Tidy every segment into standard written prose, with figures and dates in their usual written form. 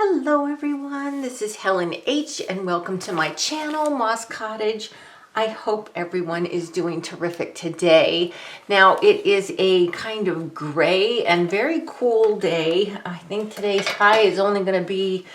Hello everyone, this is Helen H and welcome to my channel, Moss Cottage. I hope everyone is doing terrific today. Now it is a kind of gray and very cool day. I think today's high is only going to be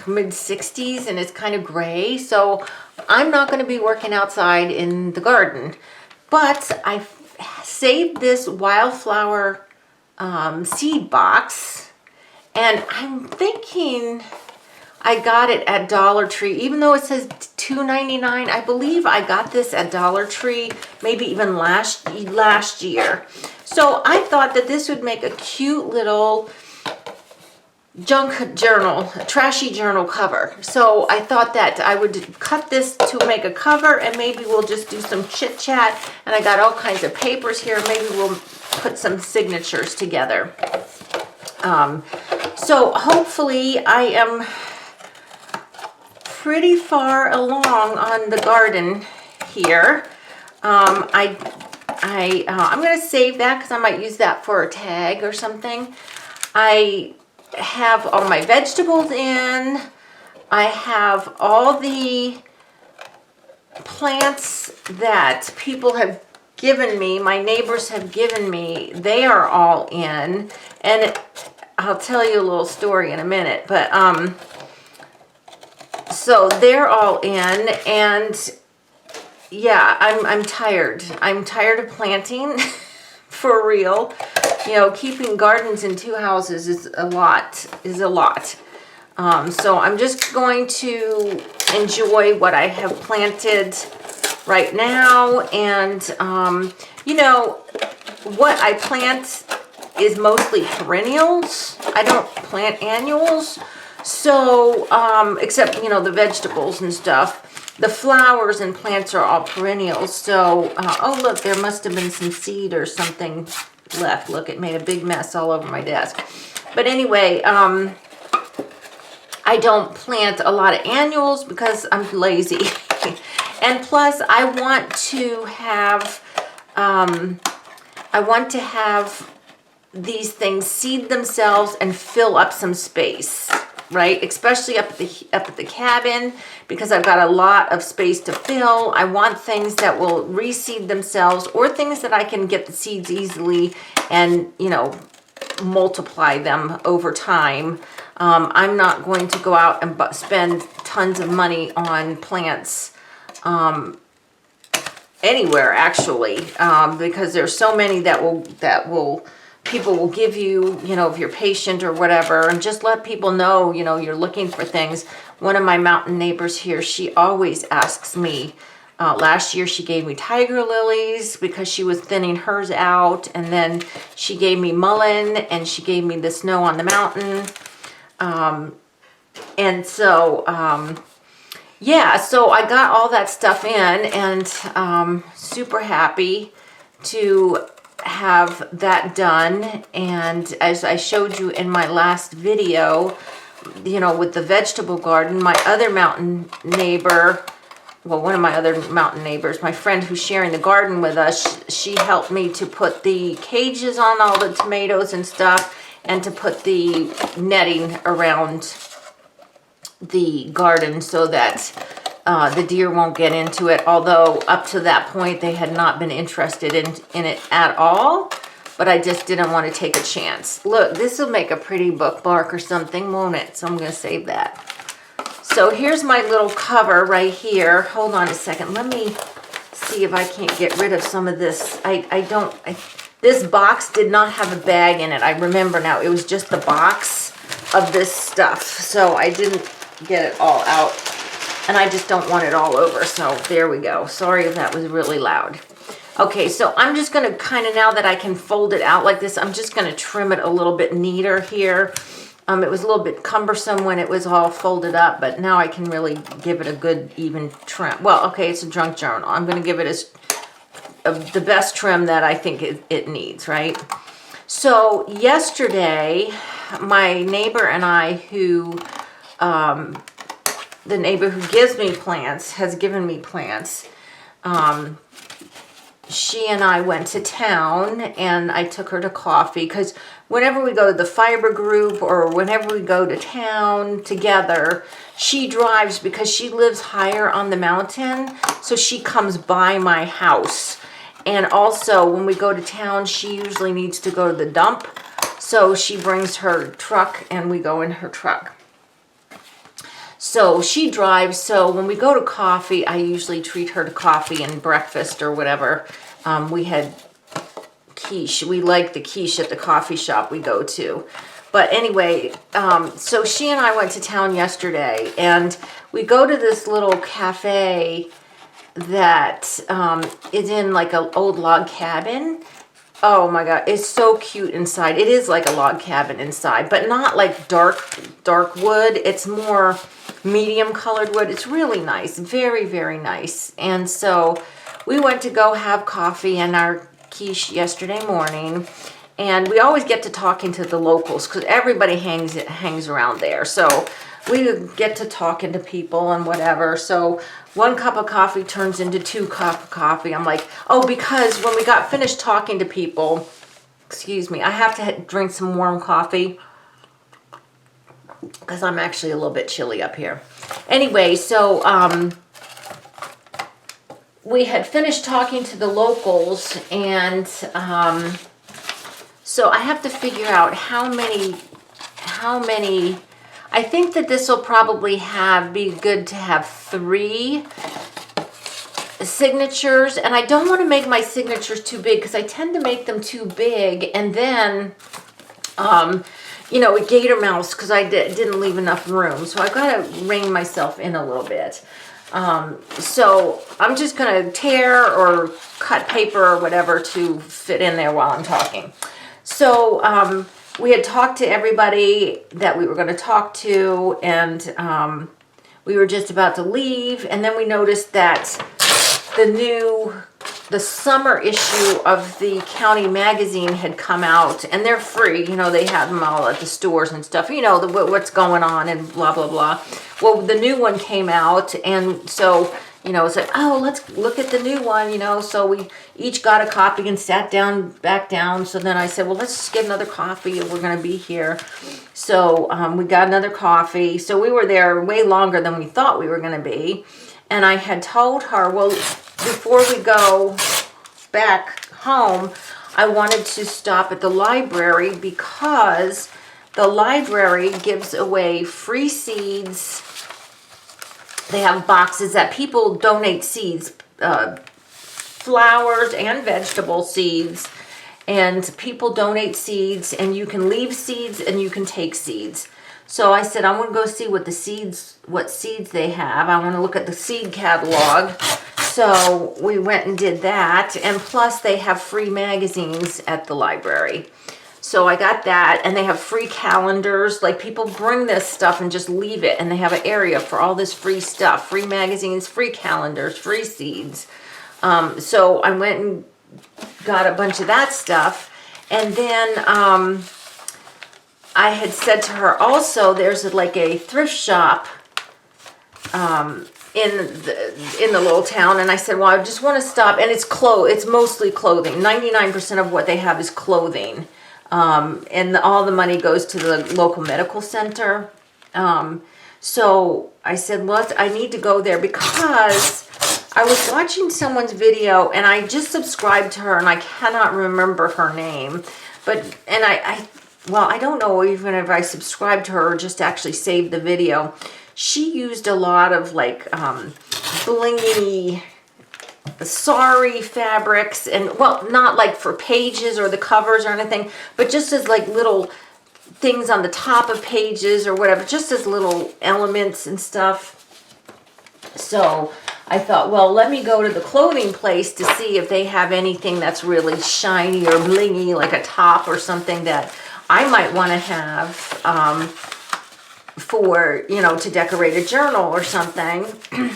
mid 60s and it's kind of gray. So I'm not going to be working outside in the garden. But I saved this wildflower seed box. And I'm thinking I got it at Dollar Tree, even though it says $2.99. I believe I got this at Dollar Tree, maybe even last year. So I thought that this would make a cute little junk journal, trashy journal cover. So I thought that I would cut this to make a cover, and maybe we'll just do some chit chat. And I got all kinds of papers here. Maybe we'll put some signatures together. So hopefully I am pretty far along on the garden here. I'm going to save that because I might use that for a tag or something. I have all my vegetables in. I have all the plants that people have given me, my neighbors have given me. They are all in, and I'll tell you a little story in a minute, but so they're all in, and yeah, I'm tired. I'm tired of planting for real. You know, keeping gardens in two houses is a lot, so I'm just going to enjoy what I have planted right now, and you know, what I plant is mostly perennials. I don't plant annuals. So, except, you know, the vegetables and stuff. The flowers and plants are all perennials. So, oh look, there must have been some seed or something left. Look, it made a big mess all over my desk. But anyway, I don't plant a lot of annuals because I'm lazy. And plus, I want to have these things seed themselves and fill up some space, right? Especially up at the cabin, because I've got a lot of space to fill. I want things that will reseed themselves, or things that I can get the seeds easily and, you know, multiply them over time. I'm not going to go out and spend tons of money on plants anywhere, actually, because there's so many that will people will give you, you know, if you're patient or whatever, and just let people know, you know, you're looking for things. One of my mountain neighbors here, she always asks me, last year she gave me tiger lilies because she was thinning hers out, and then she gave me mullein, and she gave me the snow on the mountain. And so, yeah, so I got all that stuff in, and super happy to have that done. And as I showed you in my last video, you know, with the vegetable garden, my other mountain neighbor, well, one of my other mountain neighbors, my friend who's sharing the garden with us, she helped me to put the cages on all the tomatoes and stuff, and to put the netting around the garden so that the deer won't get into it, although up to that point they had not been interested in it at all, but I just didn't want to take a chance. Look, this will make a pretty bookmark or something, won't it? So I'm going to save that. So here's my little cover right here. Hold on a second. Let me see if I can't get rid of some of this. This box did not have a bag in it. I remember now. It was just the box of this stuff. So I didn't get it all out. And I just don't want it all over. So there we go. Sorry if that was really loud. Okay, so I'm just going to kind of, now that I can fold it out like this, I'm just going to trim it a little bit neater here. It was a little bit cumbersome when it was all folded up, but now I can really give it a good even trim. Well, okay, it's a junk journal. I'm going to give it the best trim that I think it needs, right? So yesterday, my neighbor and I, the neighbor who gives me plants, has given me plants. she and I went to town, and I took her to coffee, because whenever we go to the fiber group or whenever we go to town together, she drives because she lives higher on the mountain, so she comes by my house. And also when we go to town, she usually needs to go to the dump, so she brings her truck and we go in her truck. So she drives, so when we go to coffee, I usually treat her to coffee and breakfast or whatever. We had quiche. We like the quiche at the coffee shop we go to. But anyway, so she and I went to town yesterday, and we go to this little cafe that is in like an old log cabin. Oh my God, it's so cute inside. It is like a log cabin inside, but not like dark wood. It's more medium colored wood. It's really nice, very, very nice. And so we went to go have coffee and our quiche yesterday morning, and we always get to talking to the locals because everybody hangs around there. So we get to talking to people and whatever. So 1 cup of coffee turns into 2 cups of coffee. I'm like, oh, because when we got finished talking to people, excuse me, I have to drink some warm coffee because I'm actually a little bit chilly up here. Anyway, so we had finished talking to the locals, and so I have to figure out how many, I think that this will probably be good to have 3 signatures, and I don't want to make my signatures too big because I tend to make them too big, and then, you know, a gator mouse, because I didn't leave enough room, so I got to rein myself in a little bit. So I'm just going to tear or cut paper or whatever to fit in there while I'm talking. So we had talked to everybody that we were going to talk to, and we were just about to leave, and then we noticed that the summer issue of the county magazine had come out, and they're free. You know, they have them all at the stores and stuff, you know, what's going on and blah, blah, blah. Well, the new one came out, and so, you know, it's like, oh, let's look at the new one, you know. So we each got a copy and sat back down. So then I said, well, let's just get another coffee if we're going to be here. So we got another coffee. So we were there way longer than we thought we were going to be. And I had told her, well, before we go back home, I wanted to stop at the library because the library gives away free seeds. They have boxes that people donate seeds, flowers and vegetable seeds, and people donate seeds, and you can leave seeds and you can take seeds. So I said, I want to go see what seeds they have. I want to look at the seed catalog. So we went and did that, and plus they have free magazines at the library. So I got that, and they have free calendars. Like, people bring this stuff and just leave it, and they have an area for all this free stuff. Free magazines, free calendars, free seeds. So I went and got a bunch of that stuff. And then I had said to her also, there's like a thrift shop in the little town, and I said, well, I just want to stop, and it's mostly clothing. 99% of what they have is clothing. And all the money goes to the local medical center. So I said, well, I need to go there because I was watching someone's video, and I just subscribed to her, and I cannot remember her name. Well, I don't know even if I subscribed to her or just actually saved the video. She used a lot of like blingy sari fabrics, and well, not like for pages or the covers or anything, but just as like little things on the top of pages or whatever, just as little elements and stuff. So I thought, well, let me go to the clothing place to see if they have anything that's really shiny or blingy, like a top or something that I might want to have for, you know, to decorate a journal or something.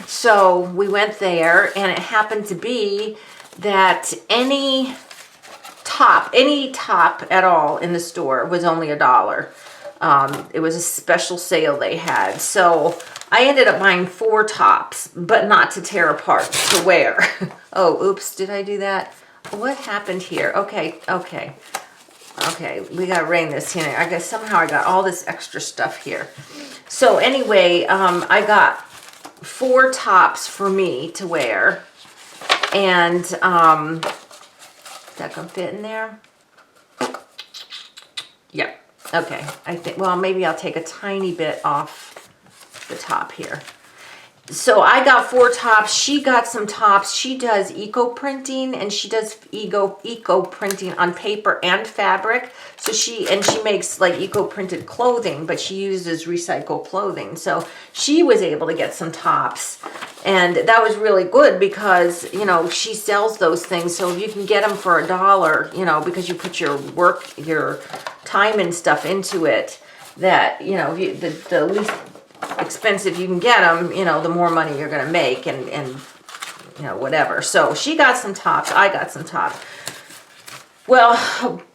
So we went there, and it happened to be that any top at all in the store was only $1. It was a special sale they had. So I ended up buying 4 tops, but not to tear apart, to wear. Oh, oops, did I do that? What happened here? Okay, we gotta rein this in. I guess somehow I got all this extra stuff here. So anyway, I got 4 tops for me to wear. And, that can fit in there? Yep. Okay, I think, well, maybe I'll take a tiny bit off the top here. So I got 4 tops. She got some tops. She does eco printing, and she does eco printing on paper and fabric. So she makes like eco printed clothing, but she uses recycled clothing. So she was able to get some tops, and that was really good because, you know, she sells those things. So if you can get them for $1, you know, because you put your work, your time and stuff into it, that, you know, the least expensive you can get them, you know, the more money you're going to make, and you know, whatever. So she got some tops. I got some tops. Well,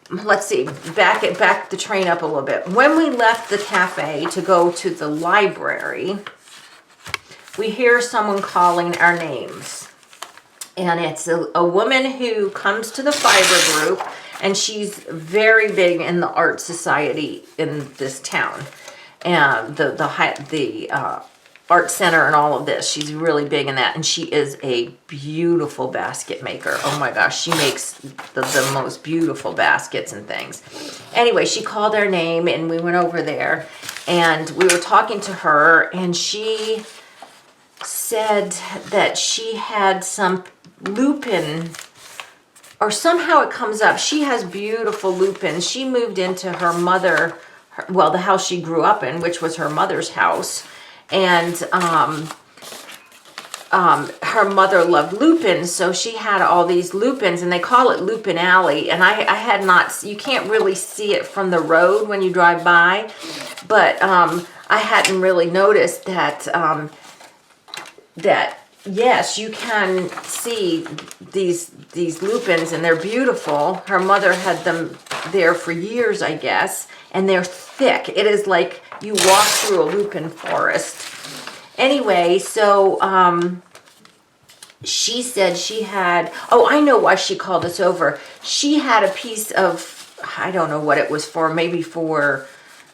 let's see, back the train up a little bit. When we left the cafe to go to the library, we hear someone calling our names. And it's a woman who comes to the fiber group, and she's very big in the art society in this town. And the art center and all of this. She's really big in that, and she is a beautiful basket maker. Oh my gosh, she makes the most beautiful baskets and things. Anyway, she called our name, and we went over there, and we were talking to her, and she said that she had some lupin, or somehow it comes up. She has beautiful lupins. She moved into her mother, well, the house she grew up in, which was her mother's house. And her mother loved lupins, so she had all these lupins, and they call it Lupin Alley. And I had not, you can't really see it from the road when you drive by, but I hadn't really noticed that, yes, you can see these lupins, and they're beautiful. Her mother had them there for years, I guess, and they're thick. It is like you walk through a lupin forest. Anyway, so she said she had, oh, I know why she called us over. She had a piece of, I don't know what it was for, maybe for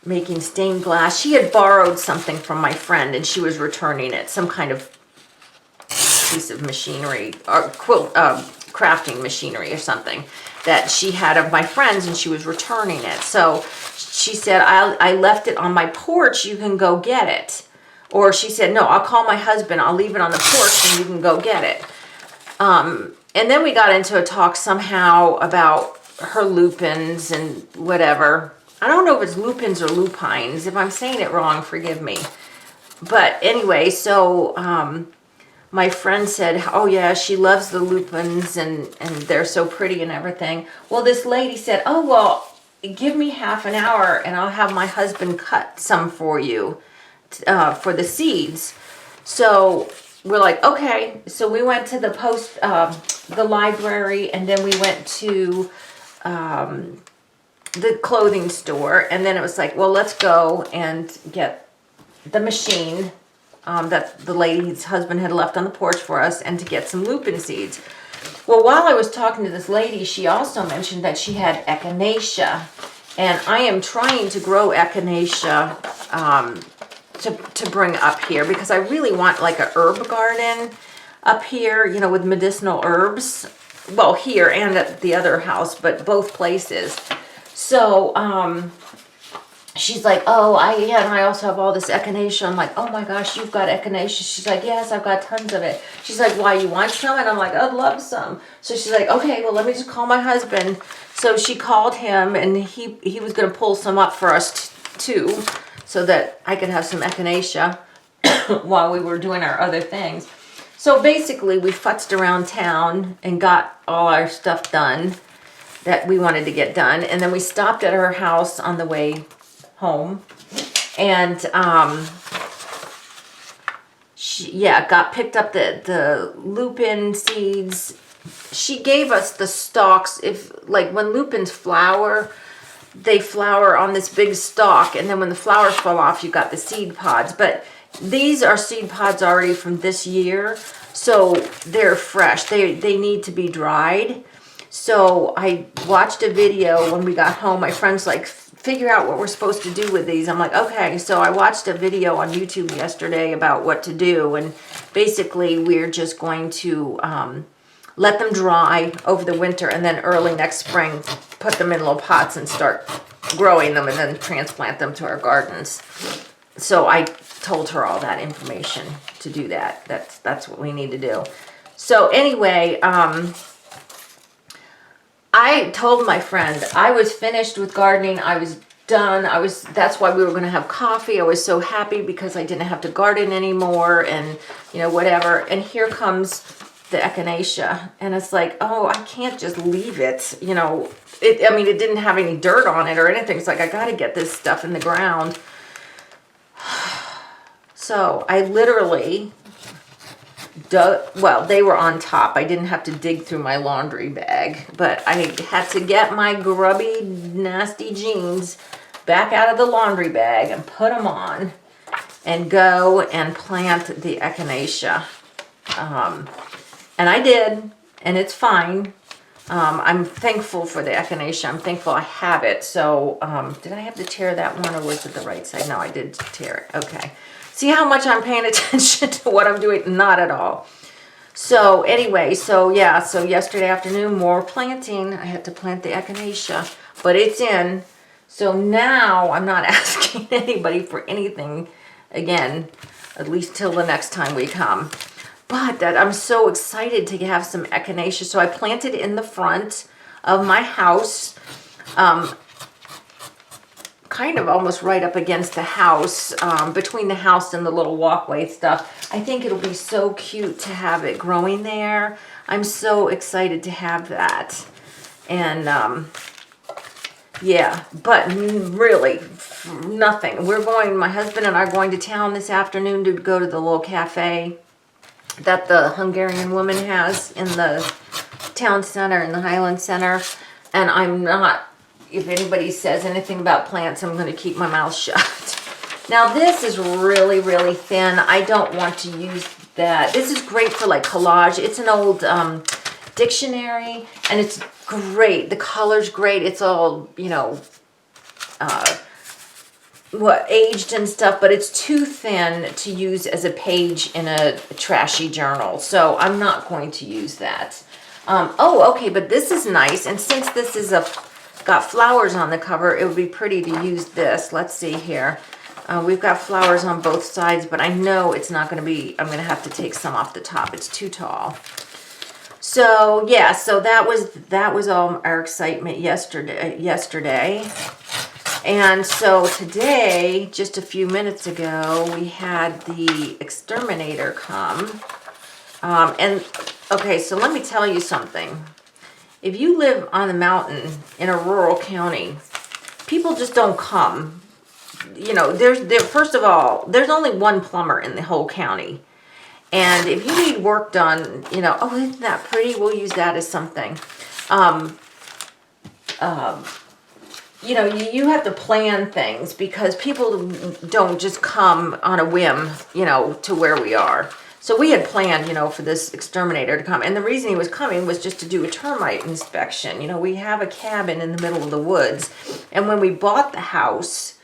making stained glass. She had borrowed something from my friend, and she was returning it, some kind of piece of machinery, or crafting machinery or something that she had of my friend's, and she was returning it. So she said, I left it on my porch, you can go get it. Or she said, no, I'll call my husband, I'll leave it on the porch and you can go get it. And then we got into a talk somehow about her lupins and whatever. I don't know if it's lupins or lupines. If I'm saying it wrong, forgive me. But anyway, so my friend said, oh yeah, she loves the lupins, and they're so pretty and everything. Well, this lady said, oh, well, give me half an hour and I'll have my husband cut some for you for the seeds. So we're like, okay. So we went to the library, and then we went to the clothing store, and then it was like, well, let's go and get the machine that the lady's husband had left on the porch for us, and to get some lupin seeds. Well, while I was talking to this lady, she also mentioned that she had echinacea, and I am trying to grow echinacea to bring up here, because I really want like a herb garden up here, you know, with medicinal herbs. Well, here and at the other house, but both places. So she's like, oh, and I also have all this echinacea. I'm like, oh my gosh, you've got echinacea. She's like, yes, I've got tons of it. She's like, why, you want some? And I'm like, I'd love some. So she's like, okay, well, let me just call my husband. So she called him, and he was going to pull some up for us too, so that I could have some echinacea while we were doing our other things. So basically, we futzed around town and got all our stuff done that we wanted to get done. And then we stopped at her house on the way home, and got picked up the lupin seeds. She gave us the stalks. If, like, when lupins flower, they flower on this big stalk, and then when the flowers fall off, you've got the seed pods. But these are seed pods already from this year, so they're fresh. They need to be dried. So I watched a video when we got home. My friend's like, figure out what we're supposed to do with these. I'm like, okay. So I watched a video on YouTube yesterday about what to do, and basically we're just going to let them dry over the winter, and then early next spring put them in little pots and start growing them, and then transplant them to our gardens. So I told her all that information to do that. That's what we need to do. So anyway, I told my friend I was finished with gardening. I was done. That's why we were going to have coffee. I was so happy because I didn't have to garden anymore, and whatever. And here comes the echinacea, and it's like, oh, I can't just leave it. It didn't have any dirt on it or anything. It's like, I got to get this stuff in the ground. So I literally well, they were on top. I didn't have to dig through my laundry bag, but I had to get my grubby, nasty jeans back out of the laundry bag and put them on and go and plant the echinacea. And I did, and it's fine. I'm thankful for the echinacea. I'm thankful I have it. So, did I have to tear that one, or was it the right side? No, I did tear it. Okay. See how much I'm paying attention to what I'm doing? Not at all. So anyway, so yesterday afternoon, more planting. I had to plant the echinacea, but it's in. So now I'm not asking anybody for anything again, at least till the next time we come. But that I'm so excited to have some echinacea. So I planted in the front of my house, kind of almost right up against the house, between the house and the little walkway stuff. I think it'll be so cute to have it growing there. I'm so excited to have that. And yeah, but really nothing. My husband and I are going to town this afternoon to go to the little cafe that the Hungarian woman has in the town center, in the Highland Center. And I'm not, if anybody says anything about plants, I'm going to keep my mouth shut. Now this is really, really thin. I don't want to use that. This is great for like collage. It's an old dictionary, and it's great. The color's great. It's all, aged and stuff, but it's too thin to use as a page in a trashy journal. So I'm not going to use that. Oh, okay, but this is nice. And since this is got flowers on the cover, it would be pretty to use this. Let's see here. We've got flowers on both sides, but I know it's not going to be, I'm going to have to take some off the top. It's too tall. So yeah, so that was all our excitement yesterday. And so today, just a few minutes ago, we had the exterminator come. And okay, so let me tell you something. If you live on the mountain in a rural county, people just don't come. First of all, there's only one plumber in the whole county. And if you need work done, oh, isn't that pretty? We'll use that as something. You have to plan things, because people don't just come on a whim, to where we are. So we had planned, for this exterminator to come. And the reason he was coming was just to do a termite inspection. We have a cabin in the middle of the woods. And when we bought the house,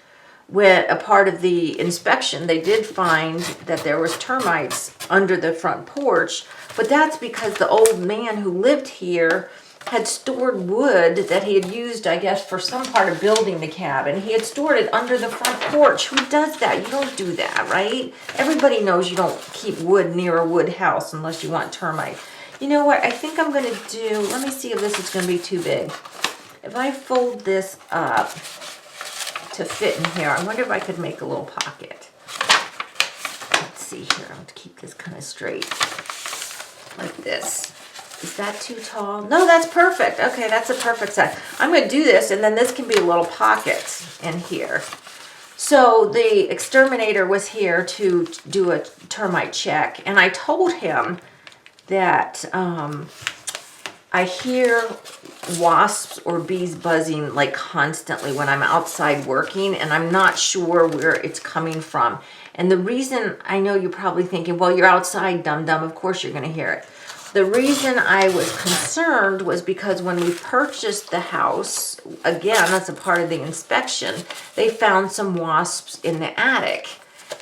with a part of the inspection, they did find that there was termites under the front porch. But that's because the old man who lived here had stored wood that he had used, I guess, for some part of building the cabin. He had stored it under the front porch. Who does that? You don't do that, right? Everybody knows you don't keep wood near a wood house unless you want termite. You know what? I think I'm going to do, let me see if this is going to be too big. If I fold this up to fit in here, I wonder if I could make a little pocket. Let's see here. I'm going to keep this kind of straight like this. Is that too tall? No, that's perfect. Okay, that's a perfect size. I'm going to do this, and then this can be a little pocket in here. So the exterminator was here to do a termite check, and I told him that I hear wasps or bees buzzing like constantly when I'm outside working, and I'm not sure where it's coming from. And the reason, I know you're probably thinking, well, you're outside, dum-dum, of course you're going to hear it. The reason I was concerned was because when we purchased the house, again, that's a part of the inspection, they found some wasps in the attic.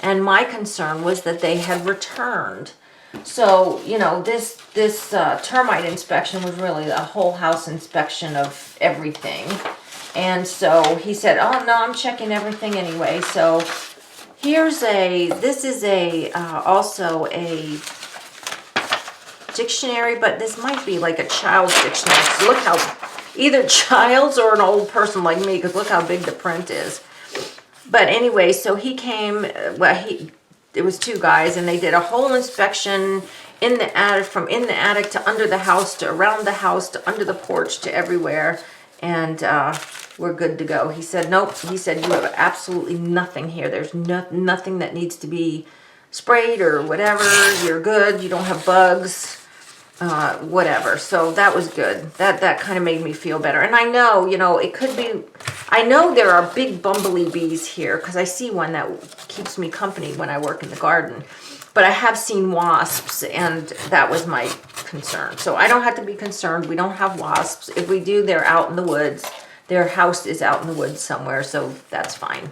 And my concern was that they had returned. So, you know, this termite inspection was really a whole house inspection of everything. And so he said, oh, no, I'm checking everything anyway. So here's this is also a dictionary, but this might be like a child's dictionary. So look how, either child's or an old person like me, because look how big the print is. But anyway, so he came, it was two guys, and they did a whole inspection in the attic, from in the attic to under the house to around the house to under the porch to everywhere, and we're good to go. He said, nope, he said, you have absolutely nothing here. There's nothing that needs to be sprayed or whatever. You're good. You don't have bugs. Whatever. So that was good. That kind of made me feel better. And I know, you know, it could be, I know there are big bumblebee bees here because I see one that keeps me company when I work in the garden. But I have seen wasps, and that was my concern. So I don't have to be concerned. We don't have wasps. If we do, they're out in the woods. Their house is out in the woods somewhere, so that's fine.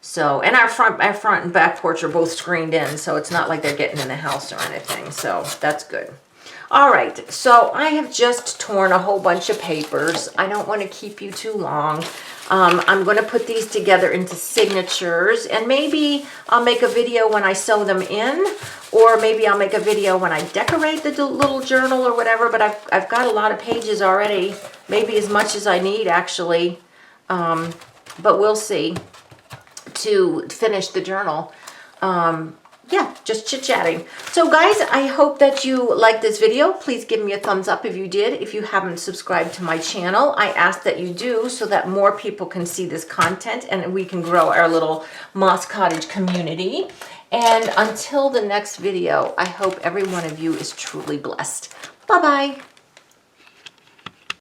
So, and our front and back porch are both screened in, so it's not like they're getting in the house or anything. So that's good. All right, so I have just torn a whole bunch of papers. I don't want to keep you too long. I'm going to put these together into signatures, and maybe I'll make a video when I sew them in, or maybe I'll make a video when I decorate the little journal or whatever, but I've got a lot of pages already, maybe as much as I need actually, but we'll see, to finish the journal. Yeah, just chit-chatting. So guys, I hope that you liked this video. Please give me a thumbs up if you did. If you haven't subscribed to my channel, I ask that you do so that more people can see this content and we can grow our little Moss Cottage community. And until the next video, I hope every one of you is truly blessed. Bye-bye.